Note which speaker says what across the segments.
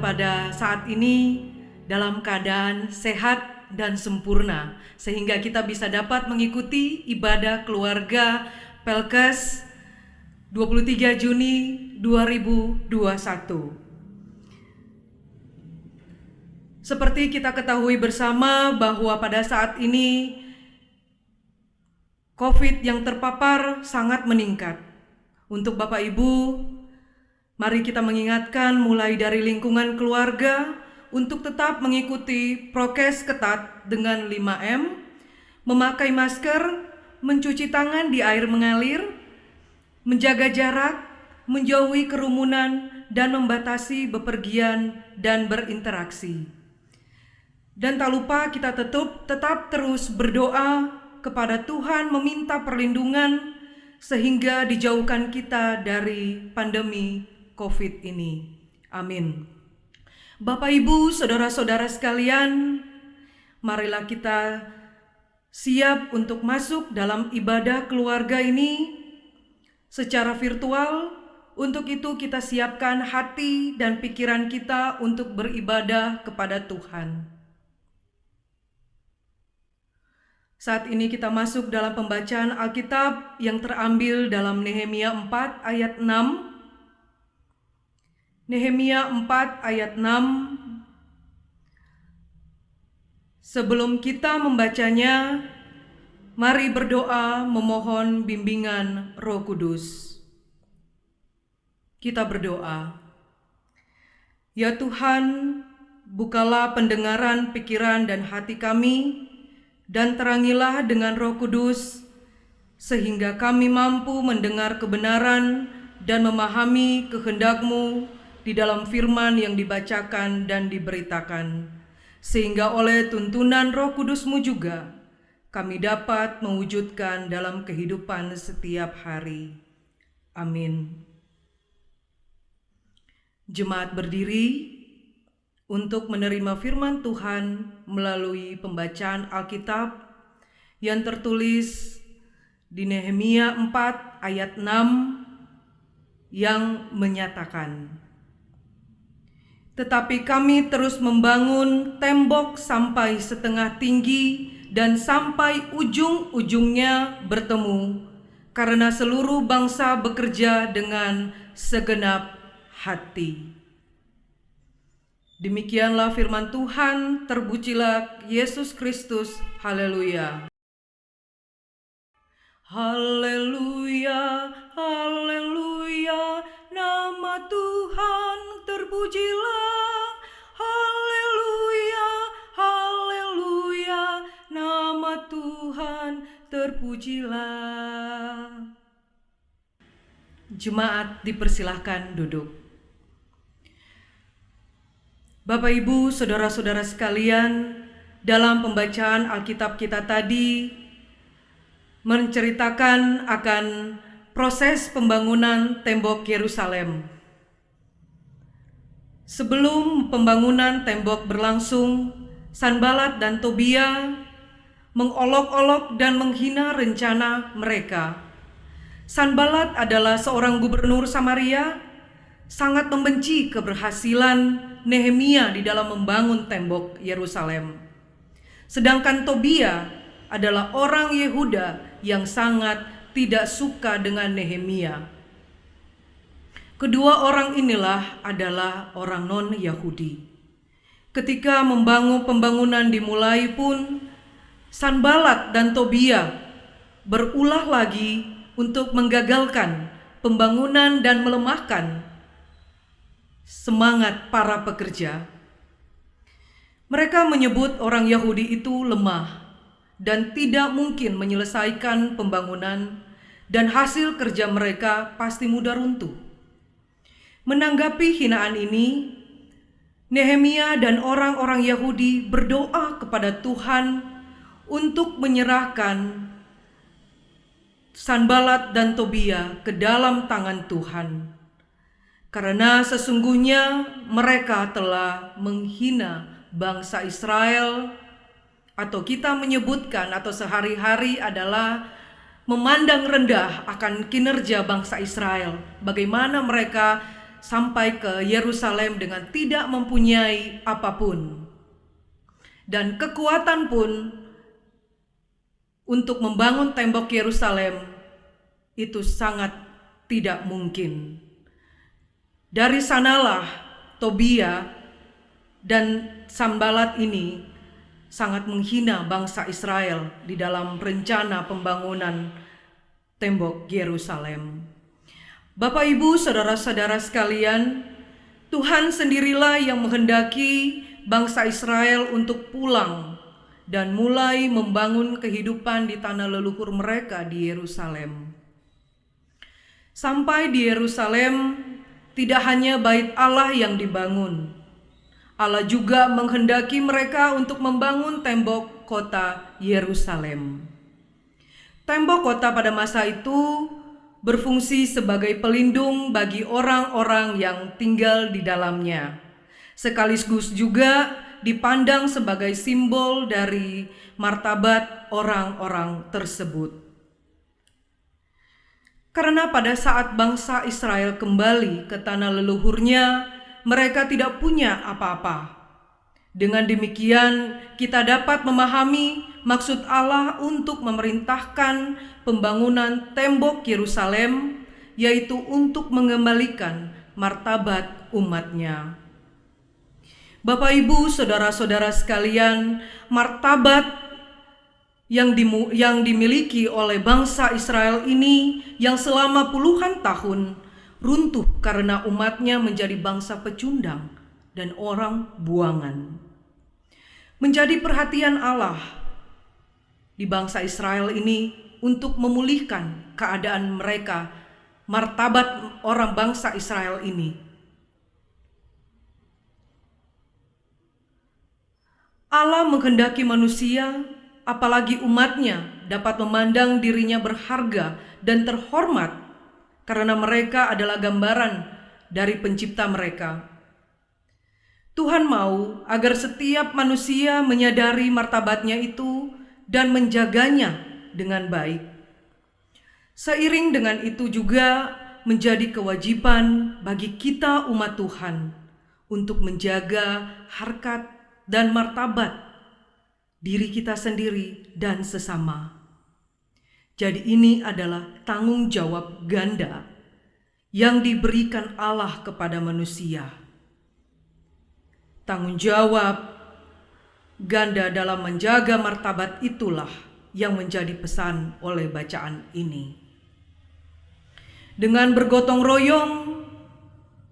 Speaker 1: pada saat ini dalam keadaan sehat dan sempurna, sehingga kita bisa dapat mengikuti ibadah keluarga Pelkes 23 Juni 2021. Seperti kita ketahui bersama bahwa pada saat ini COVID yang terpapar sangat meningkat. Untuk Bapak Ibu, mari kita mengingatkan mulai dari lingkungan keluarga untuk tetap mengikuti prokes ketat dengan 5M, memakai masker, mencuci tangan di air mengalir, menjaga jarak, menjauhi kerumunan, dan membatasi bepergian dan berinteraksi. Dan tak lupa kita tetap terus berdoa kepada Tuhan, meminta perlindungan sehingga dijauhkan kita dari pandemi COVID ini. Amin. Bapak, Ibu, saudara-saudara sekalian, marilah kita siap untuk masuk dalam ibadah keluarga ini secara virtual. Untuk itu kita siapkan hati dan pikiran kita untuk beribadah kepada Tuhan. Saat ini kita masuk dalam pembacaan Alkitab yang terambil dalam Nehemia 4 ayat 6. Nehemia 4 ayat 6. Sebelum kita membacanya, mari berdoa memohon bimbingan Roh Kudus. Kita berdoa. Ya Tuhan, bukalah pendengaran pikiran dan hati kami, dan terangilah dengan Roh Kudus, sehingga kami mampu mendengar kebenaran dan memahami kehendak-Mu di dalam firman yang dibacakan dan diberitakan, sehingga oleh tuntunan Roh Kudus-Mu juga kami dapat mewujudkan dalam kehidupan setiap hari. Amin. Jemaat berdiri untuk menerima firman Tuhan melalui pembacaan Alkitab yang tertulis di Nehemia 4 ayat 6 yang menyatakan, tetapi kami terus membangun tembok sampai setengah tinggi dan sampai ujung-ujungnya bertemu, karena seluruh bangsa bekerja dengan segenap hati. Demikianlah firman Tuhan, terpujilah Yesus Kristus. Haleluya. Haleluya, haleluya, nama Tuhan terpujilah. Haleluya, haleluya, nama Tuhan terpujilah. Jemaat dipersilahkan duduk. Bapak, Ibu, saudara-saudara sekalian, dalam pembacaan Alkitab kita tadi menceritakan akan proses pembangunan tembok Yerusalem. Sebelum pembangunan tembok berlangsung, Sanbalat dan Tobia mengolok-olok dan menghina rencana mereka. Sanbalat adalah seorang gubernur Samaria, sangat membenci keberhasilan Nehemia di dalam membangun tembok Yerusalem. Sedangkan Tobia adalah orang Yehuda yang sangat tidak suka dengan Nehemia. Kedua orang inilah adalah orang non-Yahudi. Ketika pembangunan dimulai pun, Sanbalat dan Tobia berulah lagi untuk menggagalkan pembangunan dan melemahkan semangat para pekerja. Mereka menyebut orang Yahudi itu lemah dan tidak mungkin menyelesaikan pembangunan, dan hasil kerja mereka pasti mudah runtuh. Menanggapi hinaan ini, Nehemia dan orang-orang Yahudi berdoa kepada Tuhan untuk menyerahkan Sanbalat dan Tobia ke dalam tangan Tuhan. Karena sesungguhnya mereka telah menghina bangsa Israel, atau kita menyebutkan atau sehari-hari adalah memandang rendah akan kinerja bangsa Israel. Bagaimana mereka sampai ke Yerusalem dengan tidak mempunyai apapun. Dan kekuatan pun untuk membangun tembok Yerusalem itu sangat tidak mungkin. Dari sanalah Tobia dan Sanbalat ini sangat menghina bangsa Israel di dalam rencana pembangunan tembok Yerusalem. Bapak, Ibu, saudara-saudara sekalian, Tuhan sendirilah yang menghendaki bangsa Israel untuk pulang dan mulai membangun kehidupan di tanah leluhur mereka di Yerusalem. Sampai di Yerusalem, tidak hanya bait Allah yang dibangun, Allah juga menghendaki mereka untuk membangun tembok kota Yerusalem. Tembok kota pada masa itu berfungsi sebagai pelindung bagi orang-orang yang tinggal di dalamnya, sekaligus juga dipandang sebagai simbol dari martabat orang-orang tersebut. Karena pada saat bangsa Israel kembali ke tanah leluhurnya, mereka tidak punya apa-apa. Dengan demikian, kita dapat memahami maksud Allah untuk memerintahkan pembangunan tembok Yerusalem, yaitu untuk mengembalikan martabat umatnya. Bapak, Ibu, saudara-saudara sekalian, martabat yang dimiliki oleh bangsa Israel ini yang selama puluhan tahun runtuh karena umatnya menjadi bangsa pecundang dan orang buangan. Menjadi perhatian Allah di bangsa Israel ini untuk memulihkan keadaan mereka, martabat orang bangsa Israel ini. Allah menghendaki manusia, apalagi umatnya, dapat memandang dirinya berharga dan terhormat karena mereka adalah gambaran dari pencipta mereka. Tuhan mau agar setiap manusia menyadari martabatnya itu dan menjaganya dengan baik. Seiring dengan itu juga menjadi kewajiban bagi kita umat Tuhan untuk menjaga harkat dan martabat diri kita sendiri dan sesama. Jadi ini adalah tanggung jawab ganda yang diberikan Allah kepada manusia. Tanggung jawab ganda dalam menjaga martabat itulah yang menjadi pesan oleh bacaan ini. Dengan bergotong royong,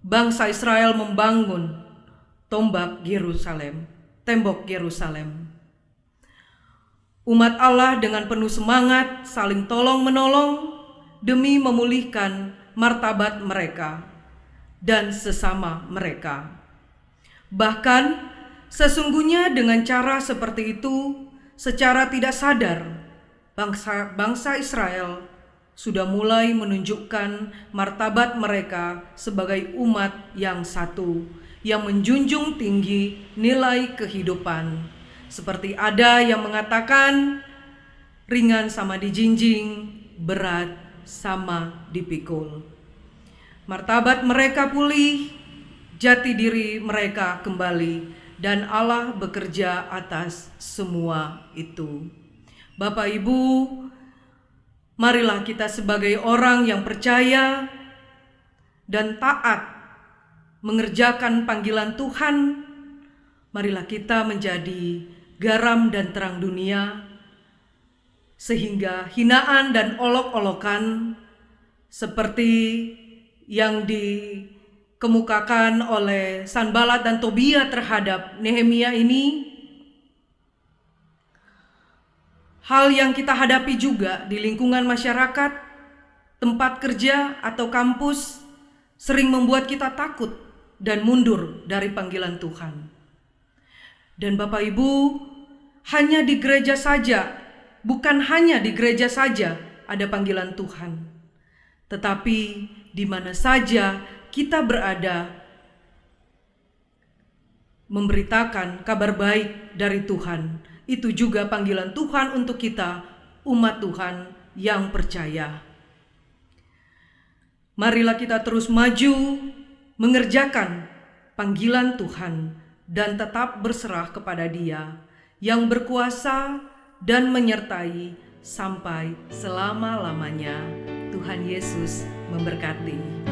Speaker 1: bangsa Israel membangun tembok Yerusalem. Umat Allah dengan penuh semangat saling tolong-menolong demi memulihkan martabat mereka dan sesama mereka. Bahkan sesungguhnya dengan cara seperti itu, secara tidak sadar, bangsa Israel sudah mulai menunjukkan martabat mereka sebagai umat yang satu, yang menjunjung tinggi nilai kehidupan. Seperti ada yang mengatakan, ringan sama dijinjing, berat sama dipikul. Martabat mereka pulih, jati diri mereka kembali, dan Allah bekerja atas semua itu. Bapak, Ibu, marilah kita sebagai orang yang percaya dan taat mengerjakan panggilan Tuhan, marilah kita menjadi garam dan terang dunia, sehingga hinaan dan olok-olokan seperti yang dikemukakan oleh Sanbalat dan Tobia terhadap Nehemia ini, hal yang kita hadapi juga di lingkungan masyarakat, tempat kerja atau kampus, sering membuat kita takut dan mundur dari panggilan Tuhan. Dan Bapak Ibu, hanya di gereja saja, bukan hanya di gereja saja ada panggilan Tuhan, tetapi di mana saja kita berada, memberitakan kabar baik dari Tuhan, itu juga panggilan Tuhan untuk kita, umat Tuhan yang percaya. Marilah kita terus maju mengerjakan panggilan Tuhan, dan tetap berserah kepada Dia yang berkuasa dan menyertai sampai selama-lamanya. Tuhan Yesus memberkati.